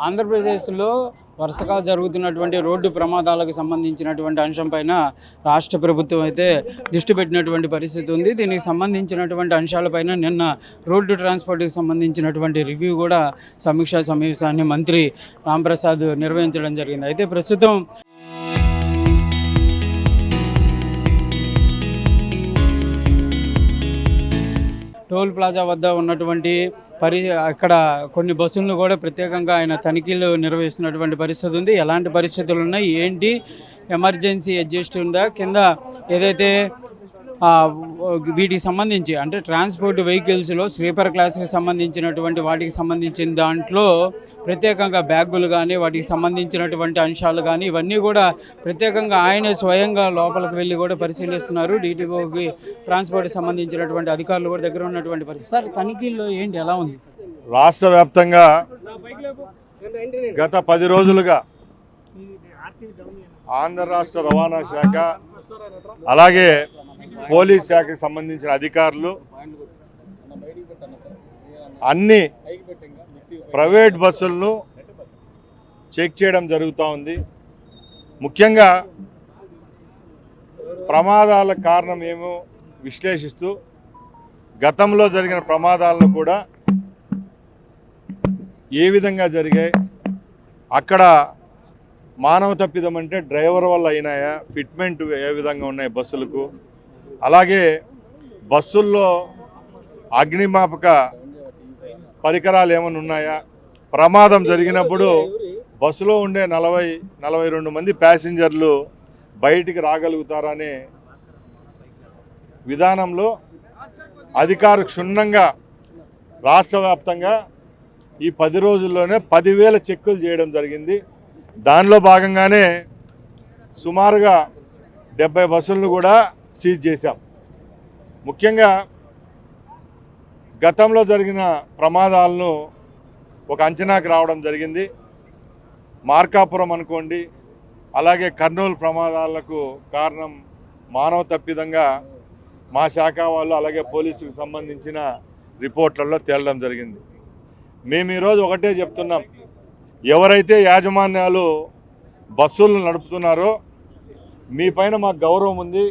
ఆంధ్రప్రదేశ్లో వరుసగా జరుగుతున్నటువంటి రోడ్డు ప్రమాదాలకు సంబంధించినటువంటి అంశంపైన రాష్ట్ర ప్రభుత్వం అయితే దృష్టి పెట్టినటువంటి పరిస్థితి ఉంది. దీనికి సంబంధించినటువంటి అంశాలపైన నిన్న రోడ్డు ట్రాన్స్పోర్ట్కి సంబంధించినటువంటి రివ్యూ కూడా సమీక్షా సమావేశాన్ని మంత్రి రాంప్రసాద్ నిర్వహించడం జరిగింది. అయితే ప్రస్తుతం టోల్ ప్లాజా వద్ద ఉన్నటువంటి అక్కడ కొన్ని బస్సులను కూడా ప్రత్యేకంగా ఆయన తనిఖీలు నిర్వహిస్తున్నటువంటి పరిస్థితి ఉంది. ఎలాంటి పరిస్థితులు ఉన్నాయి, ఏంటి, ఎమర్జెన్సీ అడ్జస్ట్ ఉందా, కింద ఏదైతే వీటికి సంబంధించి అంటే ట్రాన్స్పోర్ట్ వెహికల్స్లో స్లీపర్ క్లాస్కి సంబంధించినటువంటి వాటికి సంబంధించిన దాంట్లో ప్రత్యేకంగా బ్యాగులు కానీ వాటికి సంబంధించినటువంటి అంశాలు కానీ ఇవన్నీ కూడా ప్రత్యేకంగా ఆయన స్వయంగా లోపలికి వెళ్ళి కూడా పరిశీలిస్తున్నారు. DTOకి ట్రాన్స్పోర్ట్కి సంబంధించినటువంటి అధికారులు కూడా దగ్గర ఉన్నటువంటి పరిస్థితి. సార్, తనిఖీల్లో ఏంటి, ఎలా ఉంది? రాష్ట్ర వ్యాప్తంగా గత 10 రోజులుగా ఆంధ్ర రాష్ట్ర రవాణా శాఖ అలాగే పోలీస్ శాఖకి సంబంధించిన అధికారులు అన్ని ప్రైవేట్ బస్సులను చెక్ చేయడం జరుగుతూ ఉంది. ముఖ్యంగా ప్రమాదాల కారణం ఏమో విశ్లేషిస్తూ గతంలో జరిగిన ప్రమాదాలను కూడా ఏ విధంగా జరిగాయి, అక్కడ మానవ తప్పిదం అంటే డ్రైవర్ వల్ల అయినాయా, ఫిట్మెంట్ ఏ విధంగా ఉన్నాయి బస్సులకు, అలాగే బస్సుల్లో అగ్నిమాపక పరికరాలు ఏమైనా ఉన్నాయా, ప్రమాదం జరిగినప్పుడు బస్సులో ఉండే 40-42 మంది ప్యాసింజర్లు బయటికి రాగలుగుతారనే విధానంలో అధికారులు క్షుణ్ణంగా రాష్ట్ర వ్యాప్తంగా ఈ 10 రోజుల్లోనే 10,000 చెక్కులు చేయడం జరిగింది. దానిలో భాగంగానే సుమారుగా 70 బస్సులను కూడా సీజ్ చేశాం. ముఖ్యంగా గతంలో జరిగిన ప్రమాదాలను ఒక అంచనాకు రావడం జరిగింది. మార్కాపురం అనుకోండి, అలాగే కర్నూలు ప్రమాదాలకు కారణం మానవ తప్పిదంగా మా శాఖ వాళ్ళు అలాగే పోలీసుకు సంబంధించిన రిపోర్ట్లలో తేలడం జరిగింది. మేము ఈరోజు ఒకటే చెప్తున్నాం, ఎవరైతే యాజమాన్యాలు బస్సులను నడుపుతున్నారో మీ పైన మాకు గౌరవం ఉంది.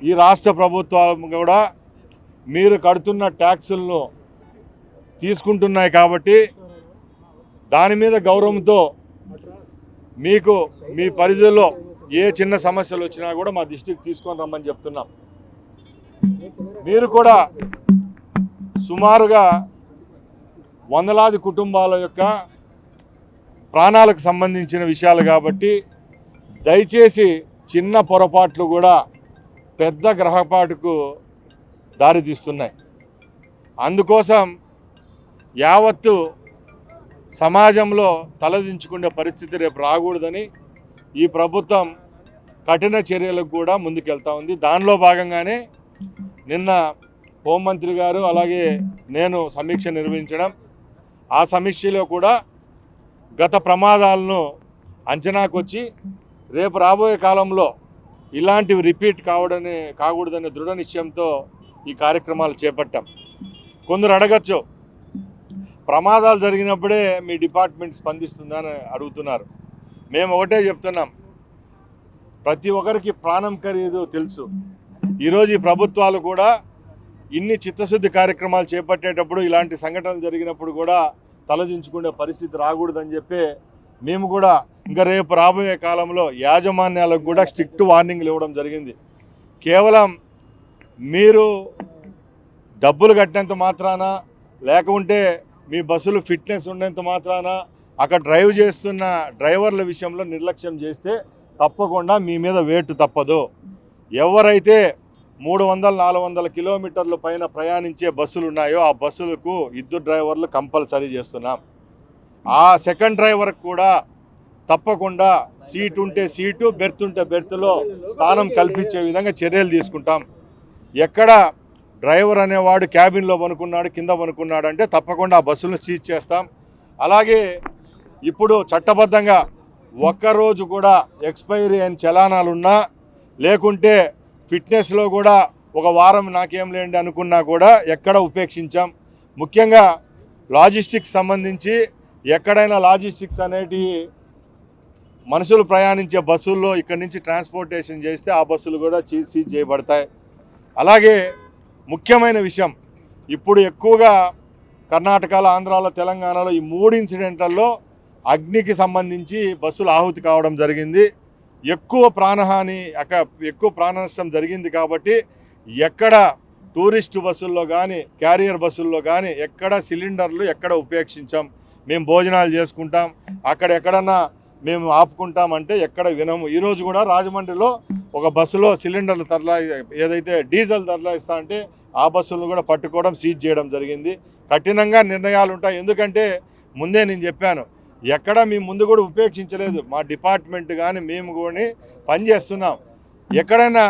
ఈ రాష్ట్ర ప్రభుత్వం కూడా మీరు కడుతున్న ట్యాక్సులను తీసుకుంటున్నాయి కాబట్టి దాని మీద గౌరవంతో మీకు మీ పరిధిలో ఏ చిన్న సమస్యలు వచ్చినా కూడా మా దృష్టికి తీసుకొని రమ్మని చెప్తున్నాం. మీరు కూడా సుమారుగా వందలాది కుటుంబాల యొక్క ప్రాణాలకు సంబంధించిన విషయాలు కాబట్టి దయచేసి చిన్న పొరపాట్లు కూడా పెద్ద గ్రహపాటుకు దారితీస్తున్నాయి. అందుకోసం యావత్తు సమాజంలో తలదించుకునే పరిస్థితి రేపు రాకూడదని ఈ ప్రభుత్వం కఠిన చర్యలకు కూడా ముందుకెళ్తా ఉంది. దానిలో భాగంగానే నిన్న హోంమంత్రి గారు అలాగే నేను సమీక్ష నిర్వహించడం, ఆ సమీక్షలో కూడా గత ప్రమాదాలను అంచనాకు వచ్చి రేపు రాబోయే కాలంలో ఇలాంటివి రిపీట్ కాకూడదనే దృఢ నిశ్చయంతో ఈ కార్యక్రమాలు చేపట్టాం. కొందరు అడగచ్చు, ప్రమాదాలు జరిగినప్పుడే మీ డిపార్ట్మెంట్ స్పందిస్తుందని అడుగుతున్నారు. మేము ఒకటే చెప్తున్నాం, ప్రతి ఒక్కరికి ప్రాణం ఖరీదు తెలుసు. ఈరోజు ఈ ప్రభుత్వాలు కూడా ఇన్ని చిత్తశుద్ధి కార్యక్రమాలు చేపట్టేటప్పుడు ఇలాంటి సంఘటనలు జరిగినప్పుడు కూడా తలదించుకునే పరిస్థితి రాకూడదని చెప్పి మేము కూడా ఇంకా రేపు రాబోయే కాలంలో యాజమాన్యాలకు కూడా స్ట్రిక్ట్ వార్నింగ్లు ఇవ్వడం జరిగింది. కేవలం మీరు డబ్బులు కట్టినంత మాత్రాన లేకుంటే మీ బస్సులు ఫిట్నెస్ ఉన్నంత మాత్రాన అక్కడ డ్రైవ్ చేస్తున్న డ్రైవర్ల విషయంలో నిర్లక్ష్యం చేస్తే తప్పకుండా మీ మీద వేటు తప్పదు. ఎవరైతే 300-400 కిలోమీటర్ల పైన ప్రయాణించే బస్సులు ఉన్నాయో ఆ బస్సులకు 2 డ్రైవర్లు కంపల్సరీ చేస్తున్నాం. ఆ సెకండ్ డ్రైవర్కి కూడా తప్పకుండా సీట్ ఉంటే సీటు, బెర్త్ ఉంటే బెర్త్లో స్థానం కల్పించే విధంగా చర్యలు తీసుకుంటాం. ఎక్కడ డ్రైవర్ అనేవాడు క్యాబిన్లో పనుకున్నాడు, కింద పనుకున్నాడు అంటే తప్పకుండా ఆ బస్సులను సీజ్ చేస్తాం. అలాగే ఇప్పుడు చట్టబద్ధంగా ఒక్కరోజు కూడా ఎక్స్పైరీ అయిన చలానాలున్నా లేకుంటే ఫిట్నెస్లో కూడా ఒక వారం నాకేం లేండి అనుకున్నా కూడా ఎక్కడ ఉపేక్షించాం. ముఖ్యంగా లాజిస్టిక్స్ సంబంధించి ఎక్కడైనా లాజిస్టిక్స్ అనేటివి మనుషులు ప్రయాణించే బస్సుల్లో ఇక్కడి నుంచి ట్రాన్స్పోర్టేషన్ చేస్తే ఆ బస్సులు కూడా సీజ్ చేయబడతాయి. అలాగే ముఖ్యమైన విషయం, ఇప్పుడు ఎక్కువగా కర్ణాటకలో, ఆంధ్రాలో, తెలంగాణలో ఈ 3 ఇన్సిడెంట్లలో అగ్నికి సంబంధించి బస్సులు ఆహుతి కావడం జరిగింది. ఎక్కువ ప్రాణహాని, ఎక్కువ ప్రాణ నష్టం జరిగింది. కాబట్టి ఎక్కడ టూరిస్ట్ బస్సుల్లో కానీ, క్యారియర్ బస్సుల్లో కానీ ఎక్కడ సిలిండర్లు ఎక్కడ ఉపేక్షించాం. మేము భోజనాలు చేసుకుంటాం, అక్కడ ఎక్కడన్నా మేము ఆపుకుంటామంటే ఎక్కడ వినము. ఈరోజు కూడా రాజమండ్రిలో ఒక బస్సులో సిలిండర్లు ఏదైతే డీజిల్ తరలిస్తా అంటే ఆ బస్సులను కూడా పట్టుకోవడం, సీజ్ చేయడం జరిగింది. కఠినంగా నిర్ణయాలు ఉంటాయి. ఎందుకంటే ముందే నేను చెప్పాను, ఎక్కడ మేము ముందు కూడా ఉపేక్షించలేదు. మా డిపార్ట్మెంట్ కానీ మేము కూడా పనిచేస్తున్నాం. ఎక్కడైనా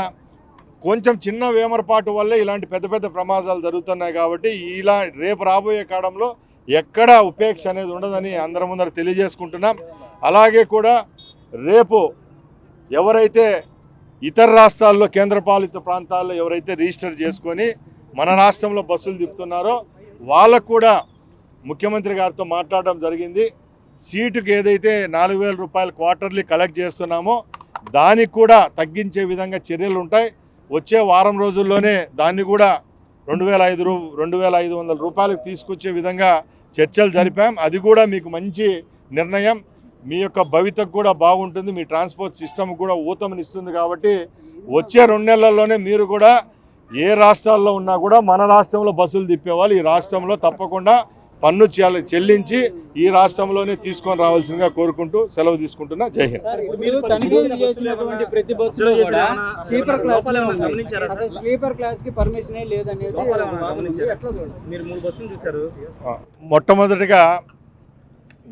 కొంచెం చిన్న వేమరపాటు వల్లే ఇలాంటి పెద్ద పెద్ద ప్రమాదాలు జరుగుతున్నాయి. కాబట్టి ఇలా రేపు రాబోయే కాలంలో ఎక్కడ ఉపేక్ష అనేది ఉండదని అందరి ముందర తెలియజేసుకుంటున్నాం. అలాగే కూడా రేపు ఎవరైతే ఇతర రాష్ట్రాల్లో, కేంద్రపాలిత ప్రాంతాల్లో ఎవరైతే రిజిస్టర్ చేసుకొని మన రాష్ట్రంలో బస్సులు తిప్పుతున్నారో వాళ్ళకు కూడా ముఖ్యమంత్రి గారితో మాట్లాడడం జరిగింది. సీటుకి ఏదైతే 4,000 రూపాయలు క్వార్టర్లీ కలెక్ట్ చేస్తున్నామో దానికి కూడా తగ్గించే విధంగా చర్యలు ఉంటాయి. వచ్చే వారం రోజుల్లోనే దాన్ని కూడా 2,500 రూపాయలకు తీసుకొచ్చే విధంగా చర్చలు జరిపాం. అది కూడా మీకు మంచి నిర్ణయం, మీ యొక్క భవితకు కూడా బాగుంటుంది, మీ ట్రాన్స్పోర్ట్ సిస్టమ్ కూడా ఊతమనిస్తుంది. కాబట్టి వచ్చే 2 నెలల్లోనే మీరు కూడా ఏ రాష్ట్రాల్లో ఉన్నా కూడా మన రాష్ట్రంలో బస్సులు తిప్పేవాళ్ళు ఈ రాష్ట్రంలో తప్పకుండా పన్ను చెల్లించి ఈ రాష్ట్రంలోనే తీసుకొని రావాల్సిందిగా కోరుకుంటూ సెలవు తీసుకుంటున్నా. జై హింద్. మొట్టమొదటిగా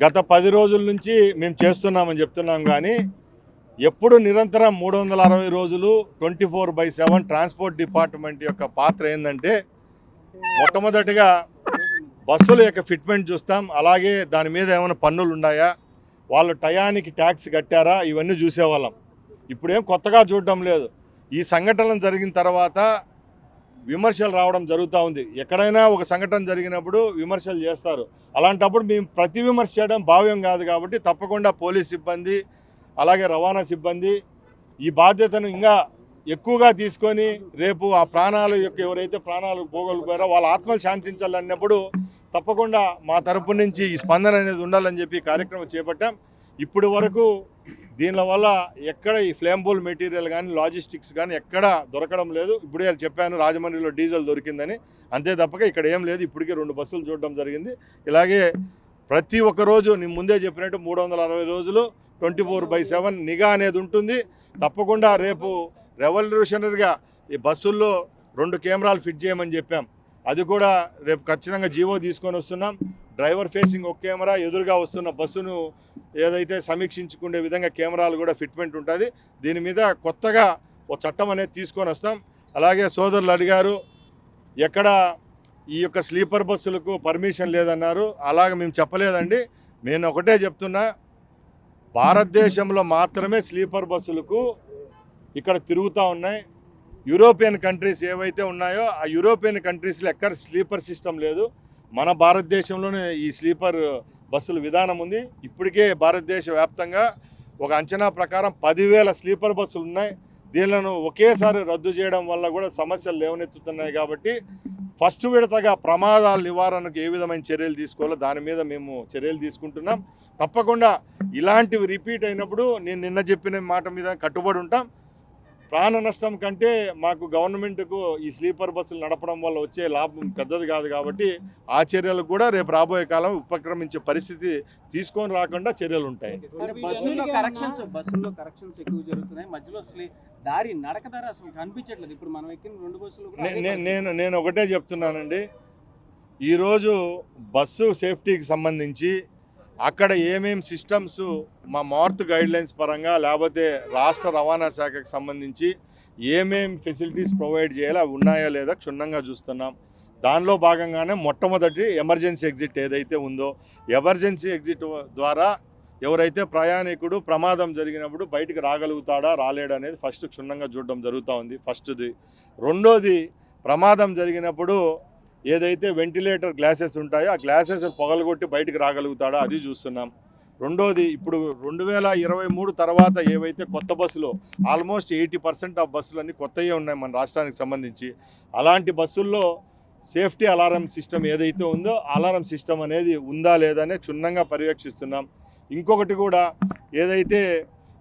గత 10 రోజుల నుంచి మేము చేస్తున్నామని చెప్తున్నాం. కానీ ఎప్పుడు నిరంతరం 360 రోజులు 24/7 ట్రాన్స్పోర్ట్ డిపార్ట్మెంట్ యొక్క పాత్ర ఏంటంటే, మొట్టమొదటిగా బస్సుల యొక్క ఫిట్మెంట్ చూస్తాం. అలాగే దాని మీద ఏమైనా పన్నులు ఉన్నాయా, వాళ్ళు టయానికి ట్యాక్స్ కట్టారా, ఇవన్నీ చూసేవాళ్ళం. ఇప్పుడేం కొత్తగా చూడడం లేదు. ఈ సంఘటనలు జరిగిన తర్వాత విమర్శలు రావడం జరుగుతూ ఉంది. ఎక్కడైనా ఒక సంఘటన జరిగినప్పుడు విమర్శలు చేస్తారు. అలాంటప్పుడు మేము ప్రతి విమర్శ చేయడం భావ్యం కాదు. కాబట్టి తప్పకుండా పోలీస్ సిబ్బంది, అలాగే రవాణా సిబ్బంది ఈ బాధ్యతను ఇంకా ఎక్కువగా తీసుకొని రేపు ఆ ప్రాణాలు యొక్క ఎవరైతే ప్రాణాలు పోగొట్టుకున్నారో వాళ్ళ ఆత్మలు శాంతించాలన్నప్పుడు తప్పకుండా మా తరపు నుంచి ఈ స్పందన అనేది ఉండాలని చెప్పి కార్యక్రమం చేపట్టాం. ఇప్పటి వరకు దీనివల్ల ఎక్కడ ఈ ఫ్లేమబుల్ మెటీరియల్ కానీ, లాజిస్టిక్స్ కానీ ఎక్కడ దొరకడం లేదు. ఇప్పుడే చెప్పాను, రాజమండ్రిలో డీజిల్ దొరికిందని, అంతే తప్పక ఇక్కడ ఏం లేదు. ఇప్పటికే 2 బస్సులు చూడడం జరిగింది. ఇలాగే ప్రతి ఒక్క రోజు నేను ముందే చెప్పినట్టు 360 రోజులు 24/7 నిఘా అనేది ఉంటుంది. తప్పకుండా రేపు రెవల్యూషనరీగా ఈ బస్సుల్లో 2 కెమెరాలు ఫిట్ చేయమని చెప్పాం. అది కూడా రేపు ఖచ్చితంగా జీవో తీసుకొని వస్తున్నాం. డ్రైవర్ ఫేసింగ్ ఒక కెమెరా, ఎదురుగా వస్తున్న బస్సును ఏదైతే సమీక్షించుకునే విధంగా కెమెరాలు కూడా ఫిట్మెంట్ ఉంటుంది. దీని మీద కొత్తగా ఒక చట్టం అనేది తీసుకొని వస్తాం. అలాగే సోదరులు అడిగారు, ఎక్కడ ఈ యొక్క స్లీపర్ బస్సులకు పర్మిషన్ లేదన్నారు. అలాగే మేము చెప్పలేదండి. నేను ఒకటే చెప్తున్నా, భారతదేశంలో మాత్రమే స్లీపర్ బస్సులకు ఇక్కడ తిరుగుతూ ఉన్నాయి. యూరోపియన్ కంట్రీస్ ఏవైతే ఉన్నాయో ఆ యూరోపియన్ కంట్రీస్లో ఎక్కడ స్లీపర్ సిస్టమ్ లేదు. మన భారతదేశంలోనే ఈ స్లీపర్ బస్సుల విధానం ఉంది. ఇప్పటికే భారతదేశ వ్యాప్తంగా ఒక అంచనా ప్రకారం 10,000 స్లీపర్ బస్సులు ఉన్నాయి. దీనిలను ఒకేసారి రద్దు చేయడం వల్ల కూడా సమస్యలు లేవనెత్తుతున్నాయి. కాబట్టి ఫస్ట్ విడతగా ప్రమాదాల నివారణకు ఏ విధమైన చర్యలు తీసుకోవాలో దాని మీద మేము చర్యలు తీసుకుంటున్నాం. తప్పకుండా ఇలాంటివి రిపీట్ అయినప్పుడు నేను నిన్న చెప్పిన మాట మీద కట్టుబడి ఉంటాం. ప్రాణ నష్టం కంటే మాకు గవర్నమెంట్కు ఈ స్లీపర్ బస్సులు నడపడం వల్ల వచ్చే లాభం పెద్దది కాదు. కాబట్టి ఆ చర్యలు కూడా రేపు రాబోయే కాలం ఉపక్రమించే పరిస్థితి తీసుకొని రాకుండా చర్యలు ఉంటాయి. బస్సుల్లో కరెక్షన్స్ ఎక్కువ జరుగుతున్నాయి. మధ్యలో దారి నడక దారి అసలు కనిపించట్లేదు. ఇప్పుడు మనం ఎక్కిన 2 బస్సులు నేను ఒకటే చెప్తున్నానండి, ఈరోజు బస్సు సేఫ్టీకి సంబంధించి అక్కడ ఏమేం సిస్టమ్స్ మా మార్త్ గైడ్లైన్స్ పరంగా లేకపోతే రాష్ట్ర రవాణా శాఖకు సంబంధించి ఏమేం ఫెసిలిటీస్ ప్రొవైడ్ చేయాలో అవి ఉన్నాయా లేదా క్షుణ్ణంగా చూస్తున్నాం. దానిలో భాగంగానే మొట్టమొదటి ఎమర్జెన్సీ ఎగ్జిట్ ఏదైతే ఉందో, ఎమర్జెన్సీ ఎగ్జిట్ ద్వారా ఎవరైతే ప్రయాణికుడు ప్రమాదం జరిగినప్పుడు బయటికి రాగలుగుతాడా రాలేడా అనేది ఫస్ట్ క్షుణ్ణంగా చూడడం జరుగుతూ ఉంది. ఫస్ట్ది. రెండోది, ప్రమాదం జరిగినప్పుడు ఏదైతే వెంటిలేటర్ గ్లాసెస్ ఉంటాయో ఆ గ్లాసెస్ పగలగొట్టి బయటికి రాగలుగుతాడో అది చూస్తున్నాం. రెండోది, ఇప్పుడు 2023 తర్వాత ఏవైతే కొత్త బస్సులు ఆల్మోస్ట్ 80% ఆఫ్ బస్సులన్నీ కొత్తవే ఉన్నాయి మన రాష్ట్రానికి సంబంధించి. అలాంటి బస్సుల్లో సేఫ్టీ అలారం సిస్టమ్ ఏదైతే ఉందో అలారం సిస్టమ్ అనేది ఉందా లేదనే క్షుణ్ణంగా పర్యవేక్షిస్తున్నాం. ఇంకొకటి కూడా, ఏదైతే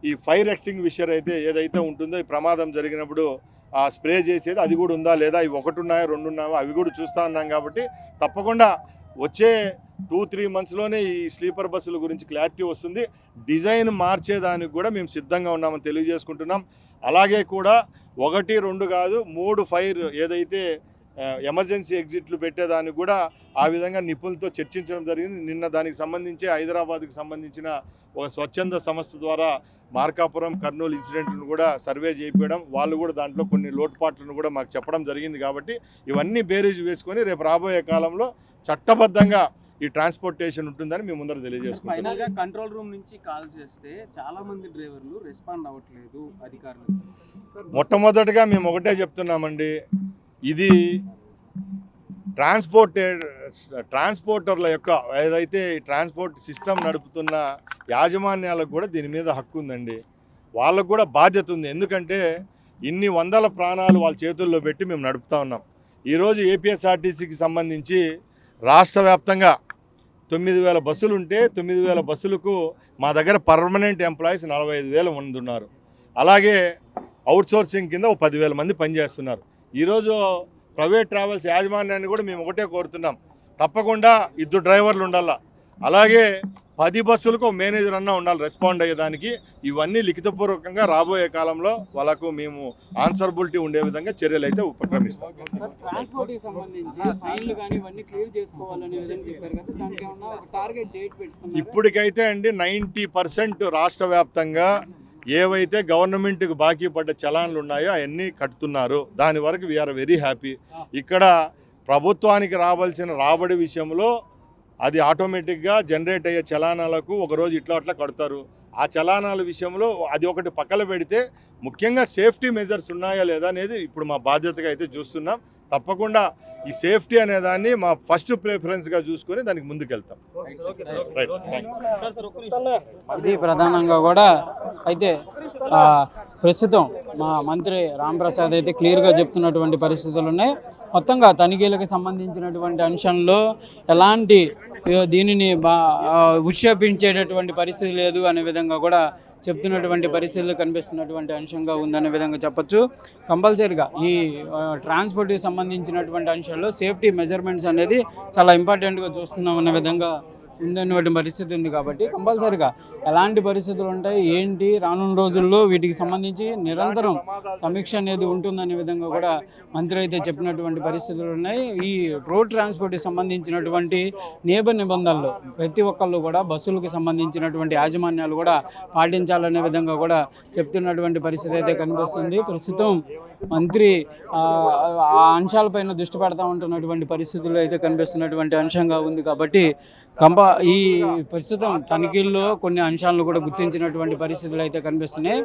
ఈ ఫైర్ ఎక్స్టింగ్విషర్ ఏదైతే ఉంటుందో ఈ ప్రమాదం జరిగినప్పుడు ఆ స్ప్రే చేసేది అది కూడా ఉందా లేదా, ఇవి 1 ఉన్నాయో 2 ఉన్నాయో అవి కూడా చూస్తూ ఉన్నాం. కాబట్టి తప్పకుండా వచ్చే 2-3 మంత్స్లోనే ఈ స్లీపర్ బస్సుల గురించి క్లారిటీ వస్తుంది. డిజైన్ మార్చేదానికి కూడా మేము సిద్ధంగా ఉన్నామని తెలియజేసుకుంటున్నాం. అలాగే కూడా 1, 2 కాదు 3 ఫైర్ ఏదైతే ఎమర్జెన్సీ ఎగ్జిట్లు పెట్టేదానికి కూడా ఆ విధంగా నిపుణులతో చర్చించడం జరిగింది. నిన్న దానికి సంబంధించి హైదరాబాద్కి సంబంధించిన ఒక స్వచ్ఛంద సంస్థ ద్వారా మార్కాపురం, కర్నూలు ఇన్సిడెంట్లను కూడా సర్వే చేయించడం, వాళ్ళు కూడా దాంట్లో కొన్ని లోటుపాట్లను కూడా మాకు చెప్పడం జరిగింది. కాబట్టి ఇవన్నీ బేరీజ్ వేసుకొని రేపు రాబోయే కాలంలో చట్టబద్ధంగా ఈ ట్రాన్స్పోర్టేషన్ ఉంటుందని మేము ముందర తెలియజేసుకుంటాం. ఫైనల్గా కంట్రోల్ రూమ్ నుంచి కాల్ చేస్తే చాలా మంది డ్రైవర్లు రెస్పాండ్ అవ్వట్లేదు అధికారులు. మొట్టమొదటిగా మేము ఒకటే చెప్తున్నామండి, ఇది ట్రాన్స్పోర్టర్ల యొక్క ఏదైతే ట్రాన్స్పోర్ట్ సిస్టమ్ నడుపుతున్న యాజమాన్యాలకు కూడా దీని మీద హక్కు ఉందండి. వాళ్ళకు కూడా బాధ్యత ఉంది. ఎందుకంటే ఇన్ని వందల ప్రాణాలు వాళ్ళ చేతుల్లో పెట్టి మేము నడుపుతా ఉన్నాం. ఈరోజు ఏపీఎస్ఆర్టీసీకి సంబంధించి రాష్ట్ర వ్యాప్తంగా 9,000 బస్సులు ఉంటే 9,000 బస్సులకు మా దగ్గర పర్మనెంట్ ఎంప్లాయీస్ 45,000 మంది ఉన్నారు. అలాగే అవుట్సోర్సింగ్ కింద 10,000 మంది పనిచేస్తున్నారు. ఈరోజు ప్రైవేట్ ట్రావెల్స్ యాజమాన్యాన్ని కూడా మేము ఒకటే కోరుతున్నాం, తప్పకుండా 2 డ్రైవర్లు ఉండాలా, అలాగే 10 బస్సులకు మేనేజర్ అన్నా ఉండాలి రెస్పాండ్ అయ్యేదానికి. ఇవన్నీ లిఖితపూర్వకంగా రాబోయే కాలంలో వాళ్ళకు మేము ఆన్సరబిలిటీ ఉండే విధంగా చర్యలు అయితే ఉపక్రమిస్తాం. ఇప్పటికైతే అండి 90% రాష్ట్ర వ్యాప్తంగా ఏవైతే గవర్నమెంట్కి బాకీ పడ్డ చలాన్లు ఉన్నాయో అవన్నీ కట్టుతున్నారు. దాని వరకు వీఆర్ వెరీ హ్యాపీ. ఇక్కడ ప్రభుత్వానికి రావాల్సిన రాబడి విషయంలో అది ఆటోమేటిక్గా జనరేట్ అయ్యే చలానాలకు ఒకరోజు ఇట్లా అట్లా కడతారు. ఆ చలానాల విషయంలో అది ఒకటి పక్కన పెడితే ముఖ్యంగా సేఫ్టీ మెజర్స్ ఉన్నాయా లేదా అనేది ఇప్పుడు మా బాధ్యతగా అయితే చూస్తున్నాం. తప్పకుండా ఈ సేఫ్టీ అనేదాన్ని మా ఫస్ట్ ప్రిఫరెన్స్గా చూసుకొని దానికి ముందుకెళ్తాం. ఇది ప్రధానంగా కూడా అయితే ప్రస్తుతం మా మంత్రి రాంప్రసాద్ అయితే క్లియర్గా చెప్తున్నటువంటి పరిస్థితులు ఉన్నాయి. మొత్తంగా తనిఖీలకు సంబంధించినటువంటి అంశంలో ఎలాంటి దీనిని ఉక్షేపించేటటువంటి పరిస్థితి లేదు అనే విధంగా కూడా చెప్తున్నటువంటి పరిస్థితులు కనిపిస్తున్నటువంటి అంశంగా ఉందనే విధంగా చెప్పొచ్చు. కంపల్సరీగా ఈ ట్రాన్స్పోర్ట్కి సంబంధించినటువంటి అంశాల్లో సేఫ్టీ మెజర్మెంట్స్ అనేది చాలా ఇంపార్టెంట్గా చూస్తున్నాం అనే విధంగా ఉందన్నటువంటి పరిస్థితి ఉంది. కాబట్టి కంపల్సరీగా ఎలాంటి పరిస్థితులు ఉంటాయి ఏంటి రానున్న రోజుల్లో వీటికి సంబంధించి నిరంతరం సమీక్ష అనేది ఉంటుందనే విధంగా కూడా మంత్రి అయితే చెప్పినటువంటి పరిస్థితులు ఉన్నాయి. ఈ రోడ్ ట్రాన్స్పోర్ట్కి సంబంధించినటువంటి నిబంధనలు ప్రతి ఒక్కళ్ళు కూడా బస్సులకు సంబంధించినటువంటి యాజమాన్యాలు కూడా పాటించాలనే విధంగా కూడా చెప్తున్నటువంటి పరిస్థితి అయితే కనిపిస్తుంది. ప్రస్తుతం మంత్రి ఆ అంశాలపైన దృష్టి పెడతా ఉంటున్నటువంటి పరిస్థితులు అయితే కనిపిస్తున్నటువంటి అంశంగా ఉంది. కాబట్టి ఈ ప్రస్తుతం తనిఖీల్లో కొన్ని అంశాలను కూడా గుర్తించినటువంటి పరిస్థితులు అయితే కనిపిస్తున్నాయి.